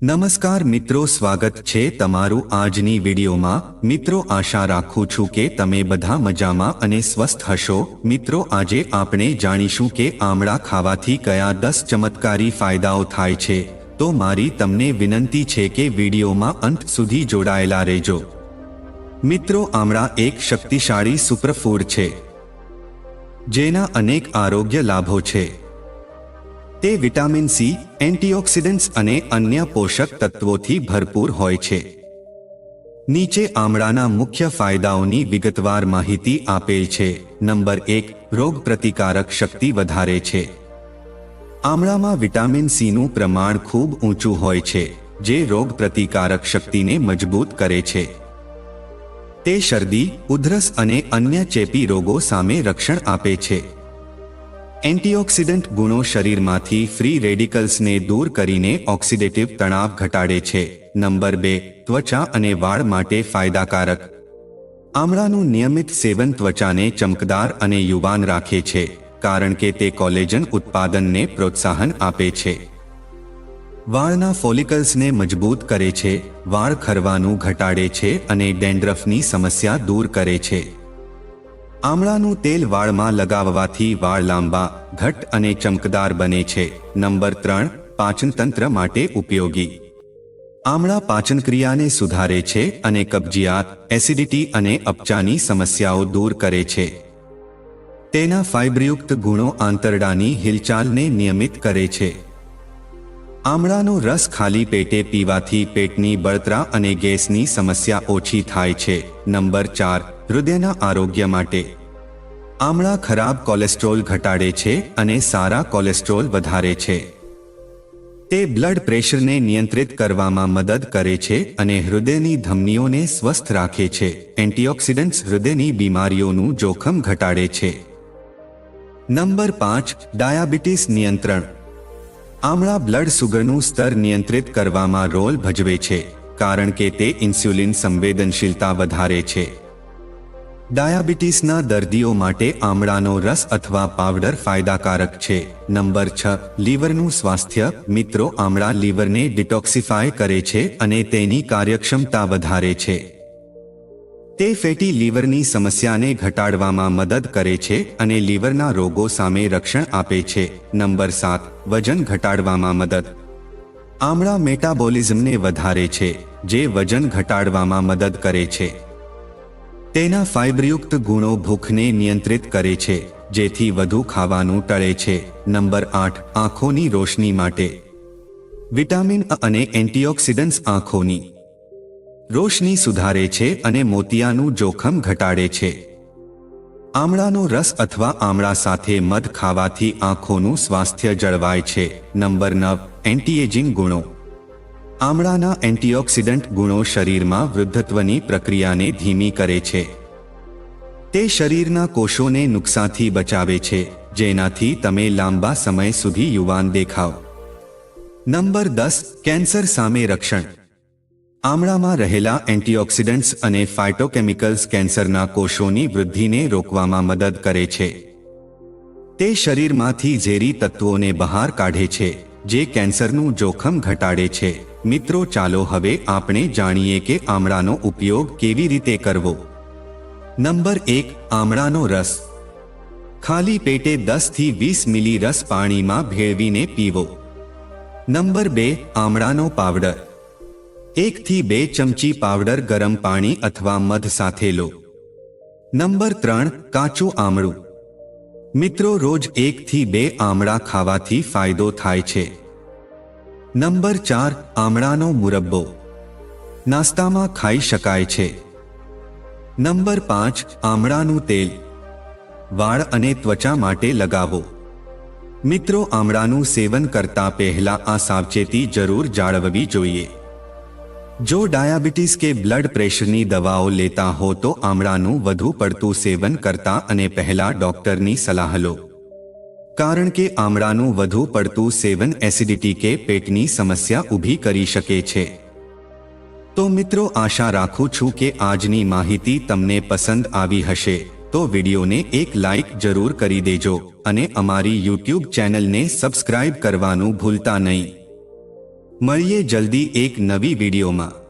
નમસ્કાર મિત્રો, સ્વાગત છે તમારું આજની વિડીયોમાં। મિત્રો, આશા રાખું છું કે તમે બધા મજામાં અને સ્વસ્થ હશો। મિત્રો, આજે આપણે જાણીશું કે આમળા ખાવાથી કયા 10 ચમત્કારી ફાયદાઓ થાય છે। તો મારી તમને વિનંતી છે કે વિડીયોમાં અંત સુધી જોડાયેલા રહેજો। મિત્રો, આમળા એક શક્તિશાળી સુપરફૂડ છે જેના અનેક આરોગ્ય લાભો છે। તે વિટામિન સી, એન્ટીઓક્સિડન્ટ્સ અને અન્ય પોષક તત્વોથી ભરપૂર હોય છે। નીચે આમળાના મુખ્ય ફાયદાઓની વિગતવાર માહિતી આપેલ છે। નંબર 1, રોગ પ્રતિકારક શક્તિ વધારે છે। આમળામાં વિટામિન સીનું પ્રમાણ ખૂબ ઊંચું હોય છે, જે રોગ પ્રતિકારક શક્તિને મજબૂત કરે છે। તે શરદી, ઉધરસ અને અન્ય ચેપી રોગો સામે રક્ષણ આપે છે। એન્ટીઓક્સિડન્ટ ગુણો શરીરમાંથી ફ્રી રેડિકલ્સને દૂર કરીને ઓક્સિડેટિવ તણાવ ઘટાડે છે। નંબર 2, ત્વચા અને વાળ માટે ફાયદાકારક। આમળાનું નિયમિત સેવન ત્વચાને ચમકદાર અને યુવાન રાખે છે, કારણ કે તે કોલેજન ઉત્પાદનને પ્રોત્સાહન આપે છે। વાળના ફોલિકલ્સને મજબૂત કરે છે, વાળ ખરવાનું ઘટાડે છે અને ડેન્ડ્રફની સમસ્યા દૂર કરે છે। આમળાનું તેલ વાળમાં લગાવવાથી વાળ લાંબા, ઘટ્ટ અને ચમકદાર બને છે। નંબર 3, પાચનતંત્ર માટે ઉપયોગી। આમળા પાચનક્રિયાને સુધારે છે અને કબજિયાત, એસિડિટી અને અપચાની સમસ્યાઓ દૂર કરે છે। તેના ફાઇબરયુક્ત ગુણો આંતરડાની હિલચાલને નિયમિત કરે છે। આમળાનો રસ ખાલી પેટે પીવાથી પેટની બળતરા અને ગેસની સમસ્યા ઓછી થાય છે। નંબર 4, હૃદયના આરોગ્ય માટે। આમળા ખરાબ કોલેસ્ટ્રોલ ઘટાડે છે અને સારા કોલેસ્ટ્રોલ વધારે છે। તે બ્લડ પ્રેશરને નિયંત્રિત કરવામાં મદદ કરે છે અને હૃદયની ધમનીઓને સ્વસ્થ રાખે છે। એન્ટીઓક્સિડન્ટ્સ હૃદયની બીમારીઓનું જોખમ ઘટાડે છે। નંબર 5, ડાયાબિટીસ નિયંત્રણ। આમળા બ્લડ સુગરનું સ્તર નિયંત્રિત કરવામાં રોલ ભજવે છે, કારણ કે તે ઇન્સ્યુલિન સંવેદનશીલતા વધારે છે। ડાયાબિટીસના દર્દીઓ માટે આમળાનો રસ અથવા પાવડર ફાયદાકારક છે। નંબર 6, લીવરનું સ્વાસ્થ્ય। મિત્રો, આમળા લીવરને ડિટોક્સિફાય કરે છે અને તેની કાર્યક્ષમતા વધારે છે। તે ફેટી લીવરની સમસ્યાને ઘટાડવામાં મદદ કરે છે અને લીવરના રોગો સામે રક્ષણ આપે છે। નંબર 7, વજન ઘટાડવામાં મદદ। આમળા મેટાબોલિઝમને વધારે છે, જે વજન ઘટાડવામાં મદદ કરે છે। તેના ફાઇબરયુક્ત ગુણો ભૂખને નિયંત્રિત કરે છે, જેથી વધુ ખાવાનું ટળે છે। નંબર 8, આંખોની રોશની માટે। વિટામિન અ અને એન્ટીઓક્સિડન્ટ્સ આંખોની રોશની સુધારે છે અને મોતિયાનું જોખમ ઘટાડે છે। આમળાનો રસ અથવા આમળા સાથે મધ ખાવાથી આંખોનું સ્વાસ્થ્ય જળવાય છે। નંબર 9, એન્ટીએજિંગ ગુણો। આમળાના એન્ટીઓક્સિડન્ટ ગુણો શરીરમાં વૃદ્ધત્વની પ્રક્રિયાને ધીમી કરે છે। તે શરીરના કોષોને નુકસાનથી બચાવે છે, જેનાથી તમે લાંબા સમય સુધી યુવાન દેખાવ। નંબર 10, કેન્સર સામે રક્ષણ। આમળામાં રહેલા એન્ટીઓક્સિડન્ટ્સ અને ફાઇટોકેમિકલ્સ કેન્સરના કોષોની વૃદ્ધિને રોકવામાં મદદ કરે છે। તે શરીરમાંથી ઝેરી તત્વોને બહાર કાઢે છે, જે કેન્સરનું જોખમ ઘટાડે છે। મિત્રો, ચાલો હવે આપણે જાણીએ કે આમળાનો ઉપયોગ કેવી રીતે કરવો। નંબર 1, આમળાનો રસ। ખાલી પેટે 10 થી 20 મિલી રસ પાણીમાં ભેળવીને પીવો। Number 2, આમળાનો powder. 1 થી 2 ચમચી પાવડર ગરમ પાણી અથવા મધ સાથે લો। નંબર 3, કાચું આમળું। મિત્રો, રોજ 1 થી 2 આમળા ખાવાથી ફાયદો થાય છે। નંબર 4, આમળાનો મુરબ્બો। નાસ્તામાં ખાઈ શકાય છે। નંબર 5, આમળાનું તેલ। વાળ અને ત્વચા માટે લગાવો। મિત્રો, આમળાનું સેવન કરતા પહેલા આ સાવચેતી જરૂર જાળવવી જોઈએ। જો ડાયાબિટીસ કે બ્લડ પ્રેશરની દવાઓ લેતા હો તો આમળાનું વધુ પડતું સેવન કરતા અને પહેલા ડોક્ટરની સલાહ લો, કારણ કે આમળાનું વધુ પડતું સેવન એસિડિટી કે પેટની સમસ્યા ઊભી કરી શકે છે। તો મિત્રો, આશા રાખું છું કે આજની માહિતી તમને પસંદ આવી હશે। તો વિડીયોને એક લાઇક જરૂર કરી દેજો અને અમારી YouTube ચેનલને સબસ્ક્રાઇબ કરવાનું ભૂલતા નહીં। મળીએ જલ્દી એક નવી વિડીયોમાં।